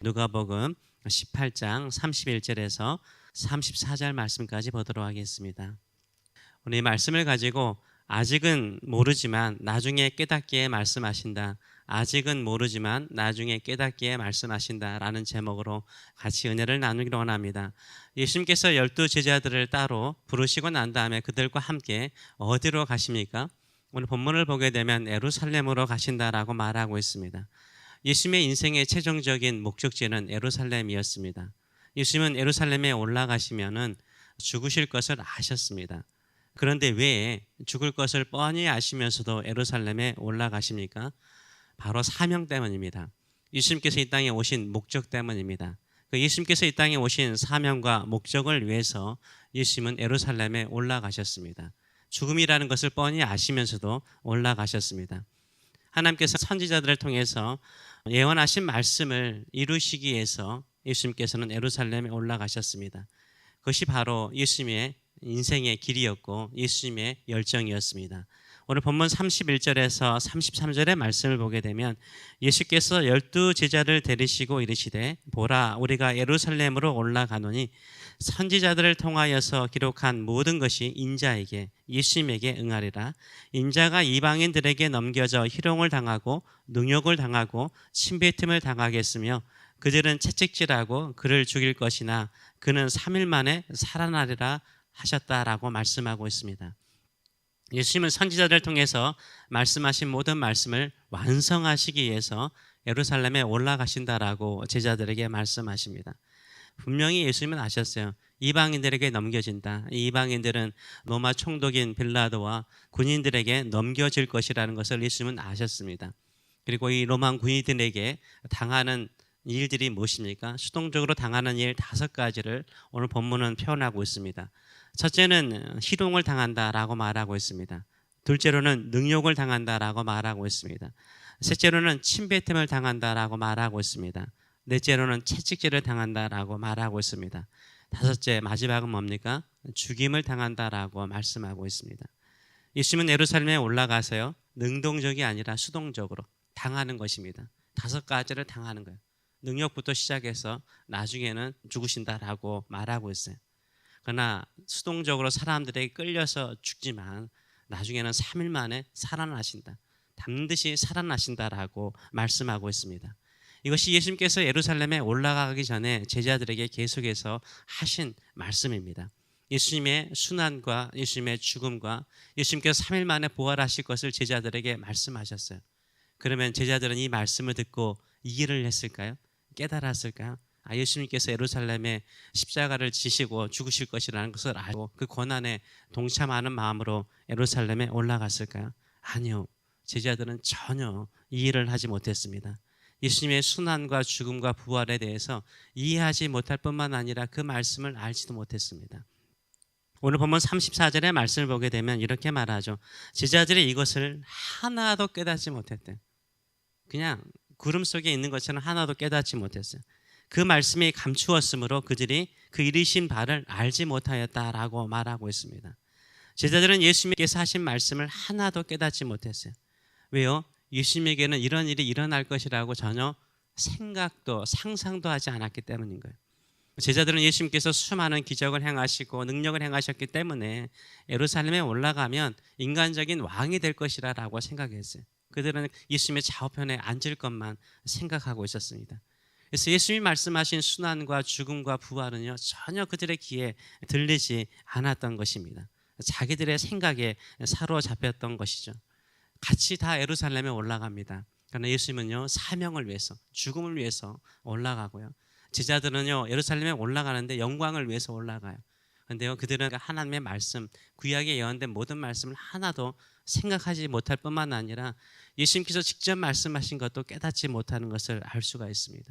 누가복음 18장 31절에서 34절 말씀까지 보도록 하겠습니다. 오늘 이 말씀을 가지고 아직은 모르지만 나중에 깨닫기에 말씀하신다. 아직은 모르지만 나중에 깨닫기에 말씀하신다라는 제목으로 같이 은혜를 나누기로 원합니다. 예수님께서 12 제자들을 따로 부르시고 난 다음에 그들과 함께 어디로 가십니까? 오늘 본문을 보게 되면 예루살렘으로 가신다라고 말하고 있습니다. 예수님의 인생의 최종적인 목적지는 예루살렘이었습니다. 예수님은 예루살렘에 올라가시면은 죽으실 것을 아셨습니다. 그런데 왜 죽을 것을 뻔히 아시면서도 예루살렘에 올라가십니까? 바로 사명 때문입니다. 예수님께서 이 땅에 오신 목적 때문입니다. 그 예수님께서 이 땅에 오신 사명과 목적을 위해서 예수님은 예루살렘에 올라가셨습니다. 죽음이라는 것을 뻔히 아시면서도 올라가셨습니다. 하나님께서 선지자들을 통해서 예언하신 말씀을 이루시기 위해서 예수님께서는 예루살렘에 올라가셨습니다. 그것이 바로 예수님의 인생의 길이었고 예수님의 열정이었습니다. 오늘 본문 31절에서 33절의 말씀을 보게 되면 예수께서 12 제자를 데리시고 이르시되 보라 우리가 예루살렘으로 올라가노니 선지자들을 통하여서 기록한 모든 것이 인자에게 예수님에게 응하리라. 인자가 이방인들에게 넘겨져 희롱을 당하고 능욕을 당하고 침뱉음을 당하겠으며 그들은 채찍질하고 그를 죽일 것이나 그는 3일 만에 살아나리라 하셨다라고 말씀하고 있습니다. 예수님은 선지자들을 통해서 말씀하신 모든 말씀을 완성하시기 위해서 예루살렘에 올라가신다라고 제자들에게 말씀하십니다. 분명히 예수님은 아셨어요. 이방인들에게 넘겨진다. 이 이방인들은 로마 총독인 빌라도와 군인들에게 넘겨질 것이라는 것을 예수님은 아셨습니다. 그리고 이 로마 군인들에게 당하는 일들이 무엇입니까? 수동적으로 당하는 일 5가지를 오늘 본문은 표현하고 있습니다. 첫째는 희롱을 당한다라고 말하고 있습니다. 둘째로는 능욕을 당한다라고 말하고 있습니다. 셋째로는 침뱉음을 당한다라고 말하고 있습니다. 넷째로는 채찍질을 당한다라고 말하고 있습니다. 다섯째 마지막은 뭡니까? 죽임을 당한다라고 말씀하고 있습니다. 예수님은 예루살렘에 올라가서요 능동적이 아니라 수동적으로 당하는 것입니다. 5가지를 당하는 거예요. 능력부터 시작해서 나중에는 죽으신다라고 말하고 있어요. 그러나 수동적으로 사람들에게 끌려서 죽지만 나중에는 3일 만에 살아나신다. 반드시 살아나신다라고 말씀하고 있습니다. 이것이 예수님께서 예루살렘에 올라가기 전에 제자들에게 계속해서 하신 말씀입니다. 예수님의 순환과 예수님의 죽음과 예수님께서 3일 만에 부활하실 것을 제자들에게 말씀하셨어요. 그러면 제자들은 이 말씀을 듣고 이해를 했을까요? 깨달았을까요? 예수님께서 예루살렘에 십자가를 지시고 죽으실 것이라는 것을 알고 그 고난에 동참하는 마음으로 예루살렘에 올라갔을까요? 아니요. 제자들은 전혀 이해를 하지 못했습니다. 예수님의 순환과 죽음과 부활에 대해서 이해하지 못할 뿐만 아니라 그 말씀을 알지도 못했습니다. 오늘 본문 34절의 말씀을 보게 되면 이렇게 말하죠. 제자들이 이것을 하나도 깨닫지 못했대. 그냥 구름 속에 있는 것처럼 하나도 깨닫지 못했어요. 그 말씀이 감추었으므로 그들이 그 이르신 바를 알지 못하였다라고 말하고 있습니다. 제자들은 예수님께서 하신 말씀을 하나도 깨닫지 못했어요. 왜요? 예수님에게는 이런 일이 일어날 것이라고 전혀 생각도 상상도 하지 않았기 때문인 거예요. 제자들은 예수님께서 수많은 기적을 행하시고 능력을 행하셨기 때문에 예루살렘에 올라가면 인간적인 왕이 될 것이라고 생각했어요. 그들은 예수님의 좌우편에 앉을 것만 생각하고 있었습니다. 그래서 예수님이 말씀하신 순환과 죽음과 부활은요 전혀 그들의 귀에 들리지 않았던 것입니다. 자기들의 생각에 사로잡혔던 것이죠. 같이 다 예루살렘에 올라갑니다. 그러나 예수님은요 사명을 위해서 죽음을 위해서 올라가고요. 제자들은요 예루살렘에 올라가는데 영광을 위해서 올라가요. 그런데요 그들은 하나님의 말씀 구약에 예언된 모든 말씀을 하나도 생각하지 못할 뿐만 아니라 예수님께서 직접 말씀하신 것도 깨닫지 못하는 것을 알 수가 있습니다.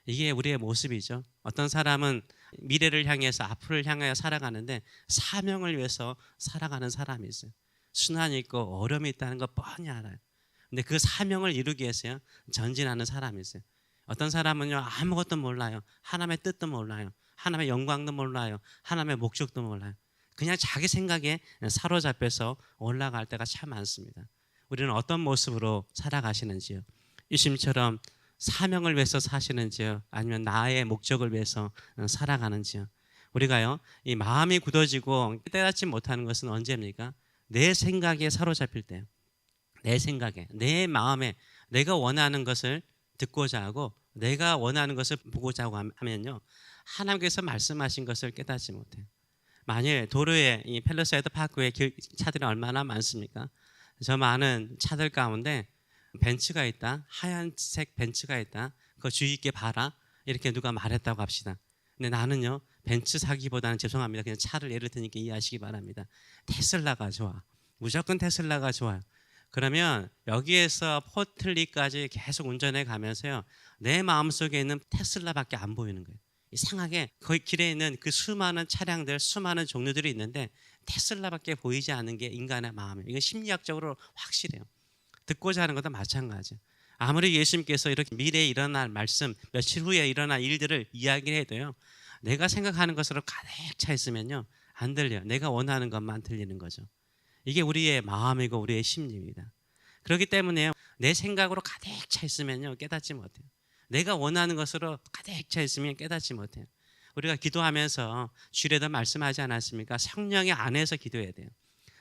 이게 우리의 모습이죠. 어떤 사람은 미래를 향해서 앞을 향하여 살아가는데 사명을 위해서 살아가는 사람이 있어요. 순환이 있고 어려움이 있다는 거 뻔히 알아요. 근데 그 사명을 이루기 위해서요 전진하는 사람이 있어요. 어떤 사람은요 아무것도 몰라요. 하나님의 뜻도 몰라요. 하나님의 영광도 몰라요. 하나님의 목적도 몰라요. 그냥 자기 생각에 사로잡혀서 올라갈 때가 참 많습니다. 우리는 어떤 모습으로 살아가시는지요? 예수님처럼 사명을 위해서 사시는지요? 아니면 나의 목적을 위해서 살아가는지요? 우리가요, 이 마음이 굳어지고 깨닫지 못하는 것은 언제입니까? 내 생각에 사로잡힐 때요. 내 생각에, 내 마음에 내가 원하는 것을 듣고자 하고 내가 원하는 것을 보고자 하면요, 하나님께서 말씀하신 것을 깨닫지 못해요. 만일 도로에 이 팰리세이드 파크에 차들이 얼마나 많습니까? 저 많은 차들 가운데 벤츠가 있다, 하얀색 벤츠가 있다, 그거 주의 있게 봐라, 이렇게 누가 말했다고 합시다. 근데 나는요, 벤츠 사기보다는, 죄송합니다, 그냥 차를 예를 드니까 이해하시기 바랍니다, 테슬라가 좋아. 무조건 테슬라가 좋아요. 그러면 여기에서 포틀리까지 계속 운전해 가면서요, 내 마음속에 있는 테슬라밖에 안 보이는 거예요. 이상하게 거기 길에 있는 그 수많은 차량들, 수많은 종류들이 있는데 테슬라밖에 보이지 않는 게 인간의 마음이에요. 이건 심리학적으로 확실해요. 듣고자 하는 것도 마찬가지예요. 아무리 예수님께서 이렇게 미래에 일어날 말씀, 며칠 후에 일어날 일들을 이야기를 해도요, 내가 생각하는 것으로 가득 차 있으면요, 안 들려요. 내가 원하는 것만 들리는 거죠. 이게 우리의 마음이고 우리의 심리입니다. 그렇기 때문에 내 생각으로 가득 차 있으면요, 깨닫지 못해요. 내가 원하는 것으로 가득 차 있으면 깨닫지 못해요. 우리가 기도하면서 주일에도 말씀하지 않았습니까? 성령의 안에서 기도해야 돼요.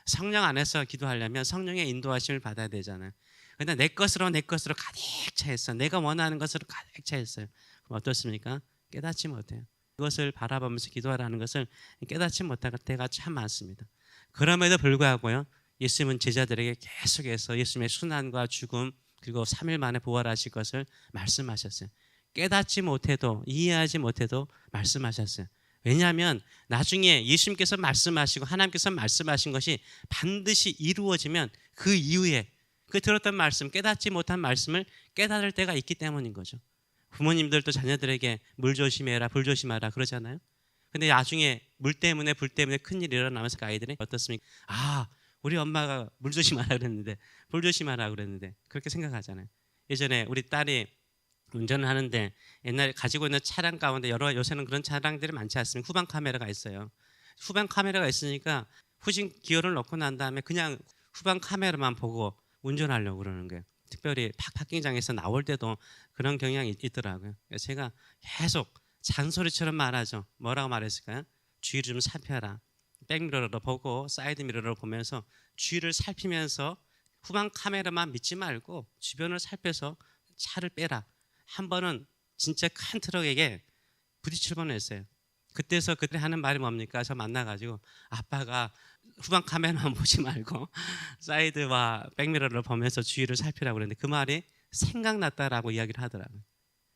성령 안에서 기도하려면 성령의 인도하심을 받아야 되잖아요. 근데 내 것으로 가득 차 있어. 내가 원하는 것으로 가득 차 있어요. 그럼 어떻습니까? 깨닫지 못해요. 그것을 바라보면서 기도하라는 것을 깨닫지 못할 때가 참 많습니다. 그럼에도 불구하고요, 예수님은 제자들에게 계속해서 예수님의 순환과 죽음, 그리고 3일 만에 부활하실 것을 말씀하셨어요. 깨닫지 못해도, 이해하지 못해도 말씀하셨어요. 왜냐하면 나중에 예수님께서 말씀하시고 하나님께서 말씀하신 것이 반드시 이루어지면 그 이후에 그 들었던 말씀, 깨닫지 못한 말씀을 깨달을 때가 있기 때문인 거죠. 부모님들도 자녀들에게 물 조심해라, 불 조심하라 그러잖아요. 근데 나중에 물 때문에, 불 때문에 큰일이 일어나면서 그 아이들이 어떻습니까? 아, 우리 엄마가 물 조심하라 그랬는데, 불 조심하라 그랬는데, 그렇게 생각하잖아요. 예전에 우리 딸이 운전을 하는데 옛날에 가지고 있는 차량 가운데 요새는 그런 차량들이 많지 않습니까? 후방 카메라가 있어요. 후방 카메라가 있으니까 후진 기어를 넣고 난 다음에 그냥 후방 카메라만 보고 운전하려고 그러는 거예요. 특별히 파킹장에서 나올 때도 그런 경향이 있더라고요. 그래서 제가 계속 잔소리처럼 말하죠. 뭐라고 말했을까요? 주위를 좀 살펴라. 백미러로 보고 사이드 미러로 보면서 주위를 살피면서 후방 카메라만 믿지 말고 주변을 살펴서 차를 빼라. 한 번은 진짜 큰 트럭에게 부딪힐 뻔했어요. 그때서 그때 하는 말이 뭡니까? 저 만나가지고 아빠가 후방 카메라만 보지 말고 사이드와 백미러를 보면서 주위를 살피라고 그랬는데 그 말이 생각났다라고 이야기를 하더라고요.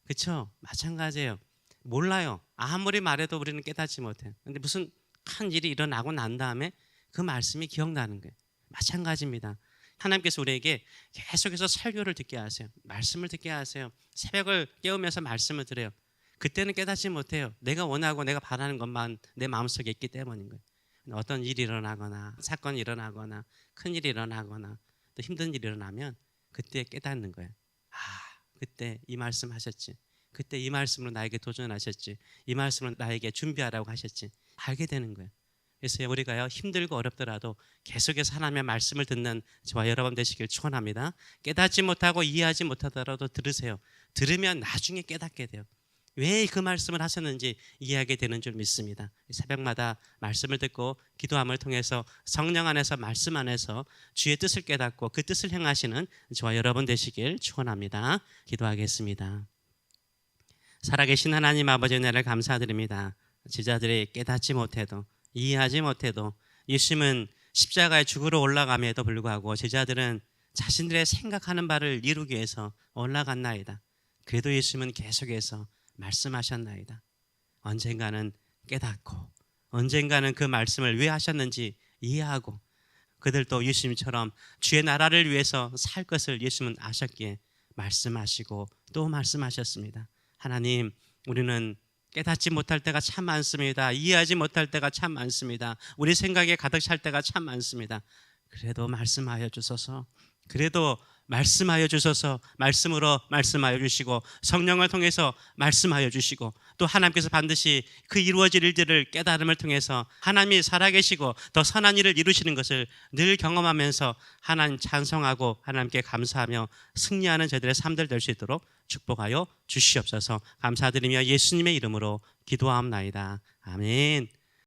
그렇죠? 마찬가지예요. 몰라요. 아무리 말해도 우리는 깨닫지 못해요. 근데 무슨 큰 일이 일어나고 난 다음에 그 말씀이 기억나는 거예요. 마찬가지입니다. 하나님께서 우리에게 계속해서 설교를 듣게 하세요. 말씀을 듣게 하세요. 새벽을 깨우면서 말씀을 들어요. 그때는 깨닫지 못해요. 내가 원하고 내가 바라는 것만 내 마음속에 있기 때문인 거예요. 어떤 일이 일어나거나 사건이 일어나거나 큰일이 일어나거나 또 힘든 일이 일어나면 그때 깨닫는 거예요. 아, 그때 이 말씀 하셨지. 그때 이 말씀으로 나에게 도전하셨지. 이 말씀으로 나에게 준비하라고 하셨지. 알게 되는 거예요. 그래서 우리가요, 힘들고 어렵더라도 계속해서 하나님의 말씀을 듣는 저와 여러분 되시길 축원합니다. 깨닫지 못하고 이해하지 못하더라도 들으세요. 들으면 나중에 깨닫게 돼요. 왜 그 말씀을 하셨는지 이해하게 되는 줄 믿습니다. 새벽마다 말씀을 듣고 기도함을 통해서 성령 안에서, 말씀 안에서 주의 뜻을 깨닫고 그 뜻을 행하시는 저와 여러분 되시길 축원합니다. 기도하겠습니다. 살아계신 하나님 아버지 은혜를 감사드립니다. 제자들이 깨닫지 못해도, 이해하지 못해도 예수님은 십자가에 죽으러 올라감에도 불구하고 제자들은 자신들의 생각하는 바를 이루기 위해서 올라갔나이다. 그래도 예수님은 계속해서 말씀하셨나이다. 언젠가는 깨닫고 언젠가는 그 말씀을 왜 하셨는지 이해하고 그들도 예수님처럼 주의 나라를 위해서 살 것을 예수님은 아셨기에 말씀하시고 또 말씀하셨습니다. 하나님, 우리는 깨닫지 못할 때가 참 많습니다. 이해하지 못할 때가 참 많습니다. 우리 생각에 가득 찰 때가 참 많습니다. 그래도 말씀하여 주소서. 그래도 말씀하여 주셔서 말씀으로 말씀하여 주시고 성령을 통해서 말씀하여 주시고 또 하나님께서 반드시 그 이루어질 일들을 깨달음을 통해서 하나님이 살아계시고 더 선한 일을 이루시는 것을 늘 경험하면서 하나님 찬송하고 하나님께 감사하며 승리하는 저희들의 삶들 될 수 있도록 축복하여 주시옵소서. 감사드리며 예수님의 이름으로 기도하옵나이다. 아멘.